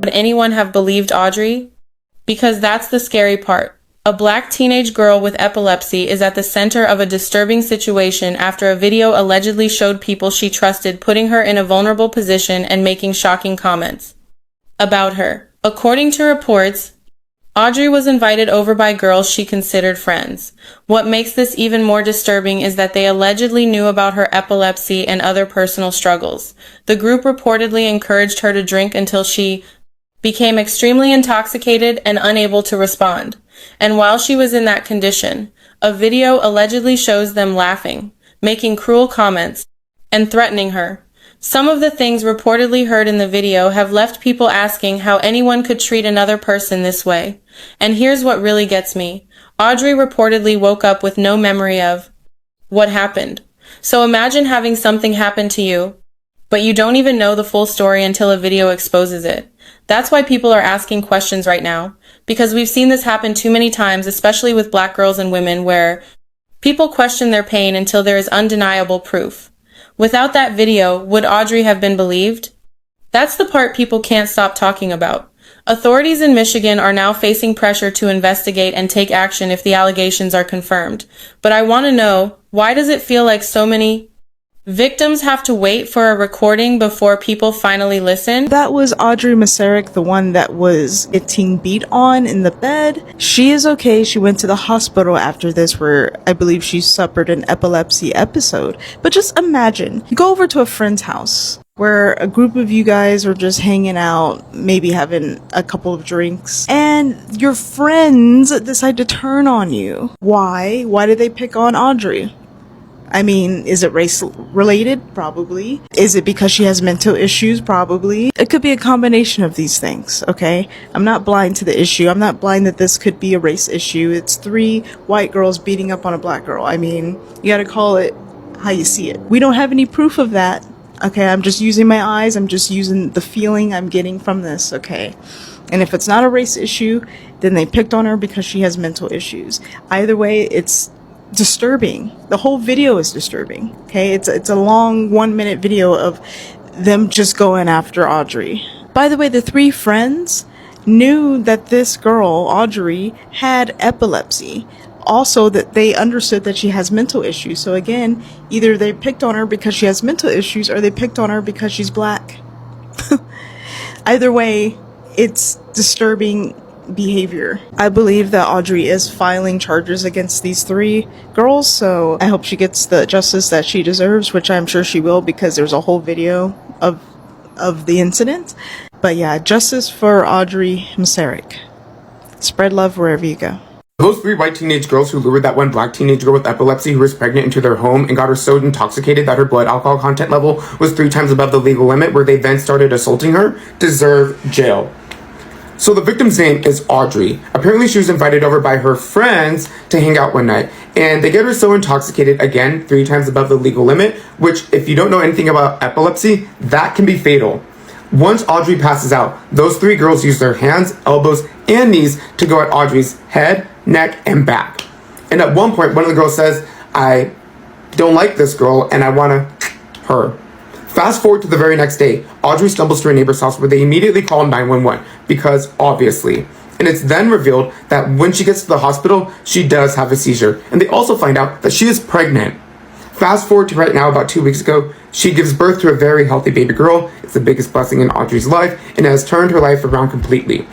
Would anyone have believed Audrey? Because that's the scary part. A black teenage girl with epilepsy is at the center of a disturbing situation after a video allegedly showed people she trusted putting her in a vulnerable position and making shocking comments about her. According to reports, Audrey was invited over by girls she considered friends. What makes this even more disturbing is that they allegedly knew about her epilepsy and other personal struggles. The group reportedly encouraged her to drink until she became extremely intoxicated and unable to respond. And while she was in that condition, a video allegedly shows them laughing, making cruel comments, and threatening her. Some of the things reportedly heard in the video have left people asking how anyone could treat another person this way. And here's what really gets me. Audrey reportedly woke up with no memory of what happened. So imagine having something happen to you, but you don't even know the full story until a video exposes it. That's why people are asking questions right now, because we've seen this happen too many times, especially with black girls and women, where people question their pain until there is undeniable proof. Without that video, would Audrey have been believed? That's the part people can't stop talking about. Authorities in Michigan are now facing pressure to investigate and take action if the allegations are confirmed. But I want to know, why does it feel like so many victims have to wait for a recording before people finally listen? That was Audrey Masarik, the one that was getting beat on in the bed. She is okay. She went to the hospital after this, where I believe she suffered an epilepsy episode. But just imagine, you go over to a friend's house where a group of you guys are just hanging out, maybe having a couple of drinks, and your friends decide to turn on you. Why? Why did they pick on Audrey? I mean, is it race related? Probably. Is it because she has mental issues? Probably. It could be a combination of these things, okay? I'm not blind to the issue. I'm not blind that this could be a race issue. It's 3 white girls beating up on a black girl. I mean, you gotta call it how you see it. We don't have any proof of that, okay? I'm just using my eyes. I'm just using the feeling I'm getting from this, okay? And if it's not a race issue, then they picked on her because she has mental issues. Either way, it's disturbing. The whole video is disturbing. Okay, it's a long 1-minute video of them just going after Audrey. By the way, the 3 friends knew that this girl, Audrey, had epilepsy. Also, that they understood that she has mental issues. So again, either they picked on her because she has mental issues, or they picked on her because she's black. Either way, it's disturbing behavior. I believe that Audrey is filing charges against these 3 girls, so I hope she gets the justice that she deserves, which I'm sure she will, because there's a whole video of the incident. But yeah, justice for Audrey Masarik. Spread love wherever you go. Those 3 white teenage girls who lured that one black teenage girl with epilepsy who was pregnant into their home and got her so intoxicated that her blood alcohol content level was 3 times above the legal limit, where they then started assaulting her, deserve jail. So the victim's name is Audrey. Apparently she was invited over by her friends to hang out one night, and they get her so intoxicated, again, 3 times above the legal limit, which, if you don't know anything about epilepsy, that can be fatal. Once Audrey passes out, those 3 girls use their hands, elbows, and knees to go at Audrey's head, neck, and back. And at one point, one of the girls says, "I don't like this girl, and I want her." Fast forward to the very next day, Audrey stumbles to her neighbor's house, where they immediately call 911, because obviously. And it's then revealed that when she gets to the hospital, she does have a seizure. And they also find out that she is pregnant. Fast forward to right now, about 2 weeks ago, she gives birth to a very healthy baby girl. It's the biggest blessing in Audrey's life, and it has turned her life around completely.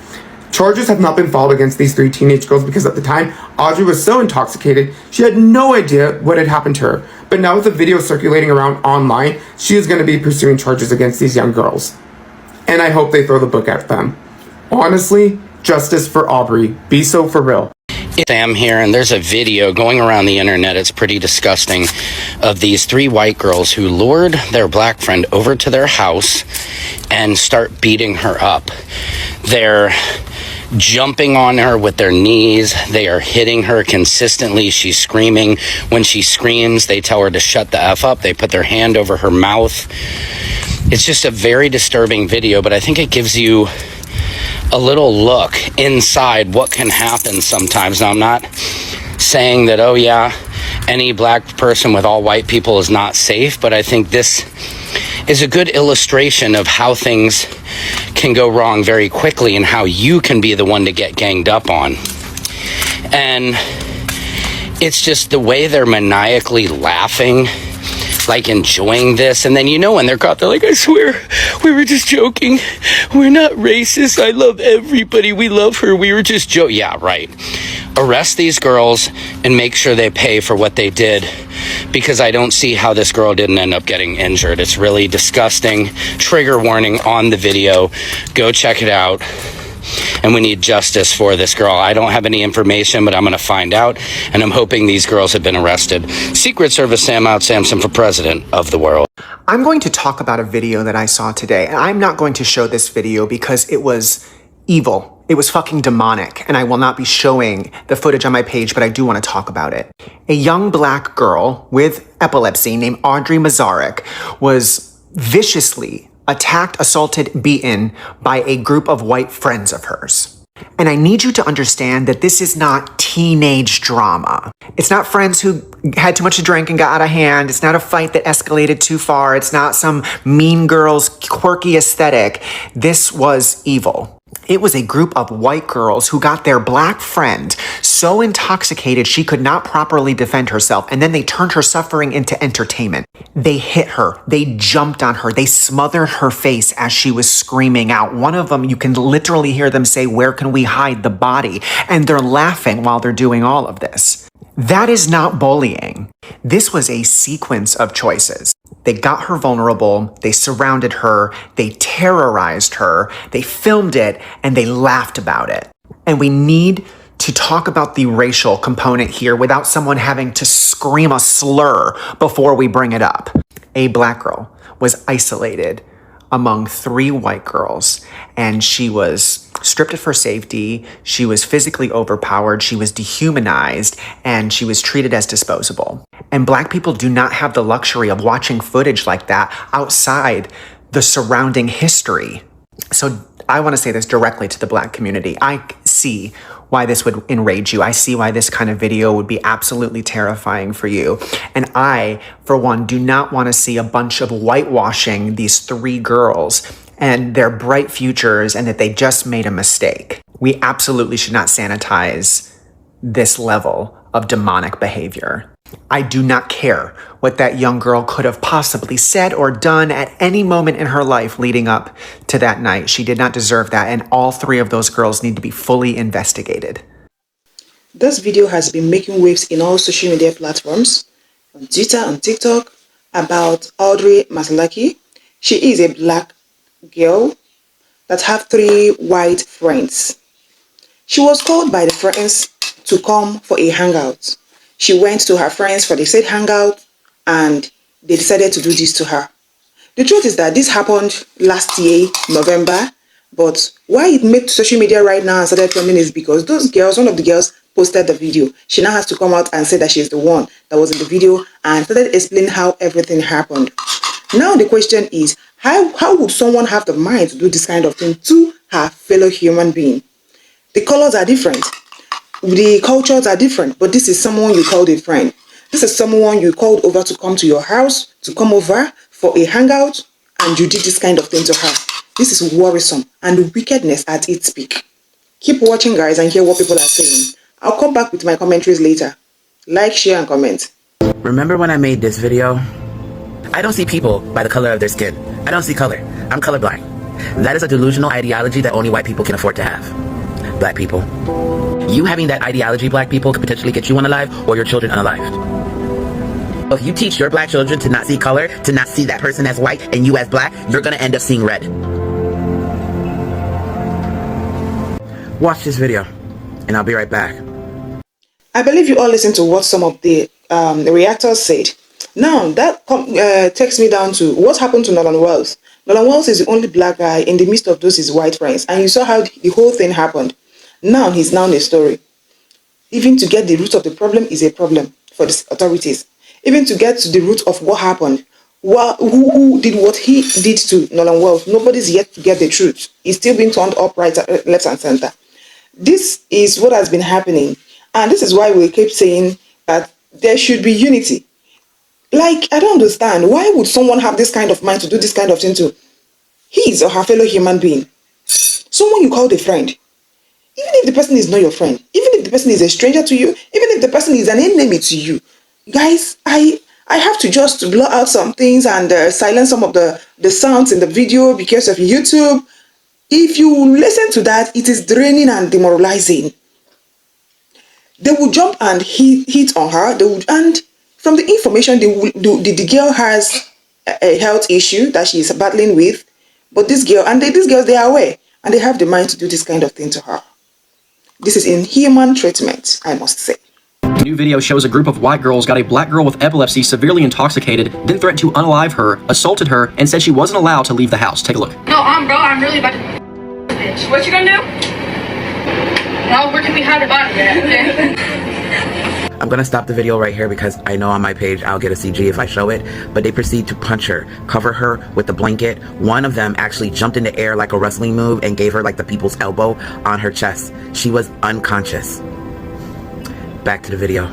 Charges have not been filed against these 3 teenage girls because at the time, Audrey was so intoxicated, she had no idea what had happened to her. But now with the video circulating around online, she is going to be pursuing charges against these young girls. And I hope they throw the book at them. Honestly, justice for Audrey. Be so for real. Sam here, and there's a video going around the internet, it's pretty disgusting, of these 3 white girls who lured their black friend over to their house and start beating her up. They're jumping on her with their knees. They are hitting her consistently. She's screaming. When she screams, they tell her to shut the F up. They put their hand over her mouth. It's just a very disturbing video, but I think it gives you a little look inside what can happen sometimes. Now, I'm not saying that, oh yeah, any black person with all white people is not safe, but I think this is a good illustration of how things can go wrong very quickly and how you can be the one to get ganged up on. And it's just the way they're maniacally laughing, like enjoying this. And then, you know, when they're caught, they're like, I swear, we were just joking. We're not racist. I love everybody. We love her. We were just joking. Yeah, right. Arrest these girls and make sure they pay for what they did, because I don't see how this girl didn't end up getting injured. It's really disgusting. Trigger warning on the video. Go check it out. And we need justice for this girl. I don't have any information, but I'm going to find out, and I'm hoping these girls have been arrested. Secret Service Sam Out Samson for president of the world. I'm going to talk about a video that I saw today, and I'm not going to show this video because it was evil. It was fucking demonic, and I will not be showing the footage on my page, but I do want to talk about it. A young black girl with epilepsy named Audrey Masarik was viciously attacked, assaulted, beaten by a group of white friends of hers. And I need you to understand that this is not teenage drama. It's not friends who had too much to drink and got out of hand. It's not a fight that escalated too far. It's not some Mean Girls quirky aesthetic. This was evil. It was a group of white girls who got their black friend so intoxicated she could not properly defend herself, and then they turned her suffering into entertainment. They hit her. They jumped on her. They smothered her face as she was screaming out. One of them, you can literally hear them say, "Where can we hide the body?" And they're laughing while they're doing all of this. That is not bullying. This was a sequence of choices. They got her vulnerable, they surrounded her, they terrorized her, they filmed it, and they laughed about it. And we need to talk about the racial component here without someone having to scream a slur before we bring it up. A black girl was isolated among 3 white girls, and she was stripped of her safety, she was physically overpowered, she was dehumanized, and she was treated as disposable. And black people do not have the luxury of watching footage like that outside the surrounding history. So I want to say this directly to the black community. I see why this would enrage you. I see why this kind of video would be absolutely terrifying for you. And I, for one, do not want to see a bunch of whitewashing these 3 girls and their bright futures and that they just made a mistake. We absolutely should not sanitize this level of demonic behavior. I do not care what that young girl could have possibly said or done at any moment in her life leading up to that night. She did not deserve that, and all 3 of those girls need to be fully investigated. This video has been making waves in all social media platforms, on Twitter, on TikTok, about Audrey Masarik. She is a black girl that have 3 white friends. She was called by the friends to come for a hangout. She went to her friends for the said hangout, and they decided to do this to her. The truth is that this happened last year, November, but why it made social media right now and started trending is because those girls, one of the girls posted the video. She now has to come out and say that she's the one that was in the video and started explaining how everything happened. Now the question is, how would someone have the mind to do this kind of thing to her fellow human being? The colors are different. The cultures are different, but this is someone you called a friend. This is someone you called over to come to your house, to come over for a hangout, and you did this kind of thing to her. This is worrisome and wickedness at its peak. Keep watching, guys, and hear what people are saying. I'll come back with my commentaries later. Like, share, and comment. Remember when I made this video? I don't see people by the color of their skin. I don't see color. I'm colorblind. That is a delusional ideology that only white people can afford to have. Black people. You having that ideology, black people, could potentially get you unalive or your children unalived. If you teach your black children to not see color, to not see that person as white and you as black, you're gonna end up seeing red. Watch this video, and I'll be right back. I believe you all listened to what some of the reactors said. Now, that takes me down to what happened to Nolan Wells. Nolan Wells is the only black guy in the midst of those his white friends, and you saw how the whole thing happened. Now he's now a story. Even to get the root of the problem is a problem for the authorities. Even to get to the root of what happened, who did what he did to Nolan Wells, nobody's yet to get the truth. He's still being turned up right, left, and center. This is what has been happening, and this is why we keep saying that there should be unity. Like, I don't understand. Why would someone have this kind of mind to do this kind of thing to his or her fellow human being? Someone you called a friend. Even if the person is not your friend, even if the person is a stranger to you, even if the person is an enemy to you, guys, I have to just blur out some things and silence some of the sounds in the video because of YouTube. If you listen to that, it is draining and demoralizing. They will jump and hit on her. And from the information, the girl has a health issue that she is battling with. But these girls, they are aware and they have the mind to do this kind of thing to her. This is inhuman treatment, I must say. The new video shows a group of white girls got a black girl with epilepsy severely intoxicated, then threatened to unalive her, assaulted her, and said she wasn't allowed to leave the house. Take a look. No, bro, I'm really about to bitch. What you gonna do? No, where can we hide the body at? I'm gonna stop the video right here because I know on my page I'll get a CG if I show it, but they proceed to punch her, cover her with the blanket. One of them actually jumped in the air like a wrestling move and gave her like the people's elbow on her chest. She was unconscious. Back to the video.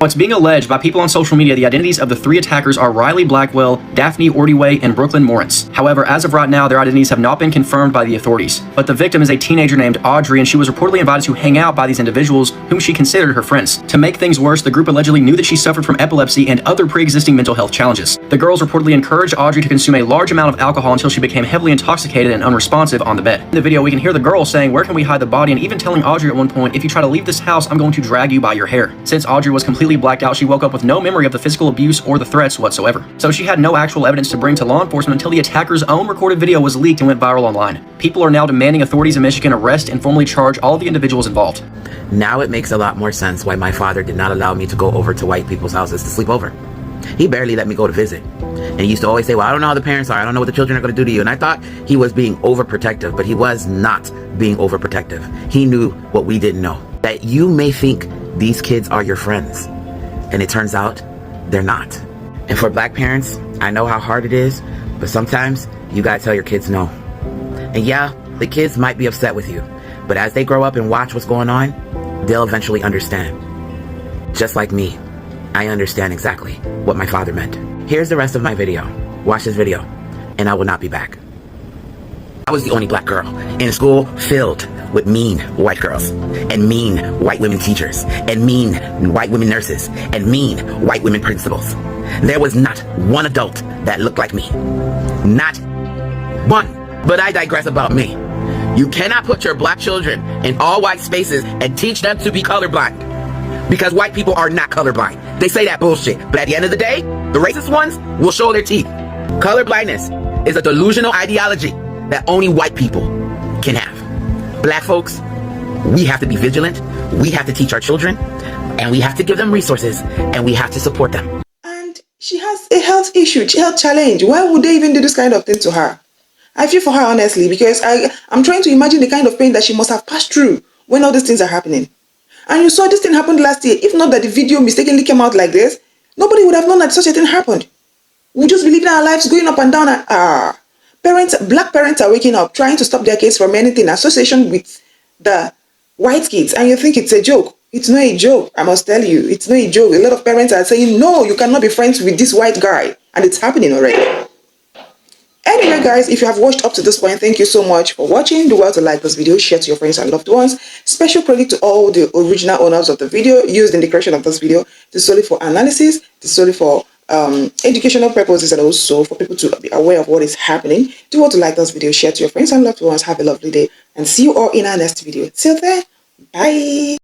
It's being alleged by people on social media the identities of the three attackers are Riley Blackwell, Daphne Ordway, and Brooklyn Morris. However, as of right now, their identities have not been confirmed by the authorities. But the victim is a teenager named Audrey, and she was reportedly invited to hang out by these individuals whom she considered her friends. To make things worse, the group allegedly knew that she suffered from epilepsy and other pre-existing mental health challenges. The girls reportedly encouraged Audrey to consume a large amount of alcohol until she became heavily intoxicated and unresponsive on the bed. In the video, we can hear the girl saying, "Where can we hide the body?" and even telling Audrey at one point, "If you try to leave this house, I'm going to drag you by your hair." Since Audrey was completely blacked out, she woke up with no memory of the physical abuse or the threats whatsoever. So she had no actual evidence to bring to law enforcement until the attacker's own recorded video was leaked and went viral online. People are now demanding authorities in Michigan arrest and formally charge all of the individuals involved. Now it makes a lot more sense why my father did not allow me to go over to white people's houses to sleep over. He barely let me go to visit. And he used to always say, "Well, I don't know how the parents are. I don't know what the children are going to do to you." And I thought he was being overprotective, but he was not being overprotective. He knew what we didn't know. That you may think these kids are your friends, and it turns out they're not. And for black parents, I know how hard it is, but sometimes you gotta tell your kids no. And yeah, the kids might be upset with you, but as they grow up and watch what's going on, they'll eventually understand. Just like me, I understand exactly what my father meant. Here's the rest of my video. Watch this video, and I will not be back. I was the only black girl in a school filled with mean white girls, and mean white women teachers, and mean white women nurses, and mean white women principals. There was not one adult that looked like me. Not one. But I digress about me. You cannot put your black children in all white spaces and teach them to be colorblind. Because white people are not colorblind. They say that bullshit. But at the end of the day, the racist ones will show their teeth. Colorblindness is a delusional ideology that only white people can have. Black folks, we have to be vigilant, we have to teach our children, and we have to give them resources, and we have to support them. And she has a health issue, health challenge. Why would they even do this kind of thing to her? I feel for her, honestly, because I'm trying to imagine the kind of pain that she must have passed through when all these things are happening. And you saw this thing happened last year. If not that the video mistakenly came out like this, nobody would have known that such a thing happened. We just be living our lives going up and down and black parents are waking up trying to stop their kids from anything in association with the white kids, and you think it's a joke. It's not a joke, I must tell you. It's not a joke. A lot of parents are saying, no, you cannot be friends with this white guy, and it's happening already. Anyway, guys, if you have watched up to this point, thank you so much for watching. Do well to like this video, share to your friends and loved ones. Special credit to all the original owners of the video used in the creation of this video. This is solely for analysis, this is solely for educational purposes, and also for people to be aware of what is happening. Do want to like this video, share to your friends and loved ones. Have a lovely day, and see you all in our next video. Till then, bye.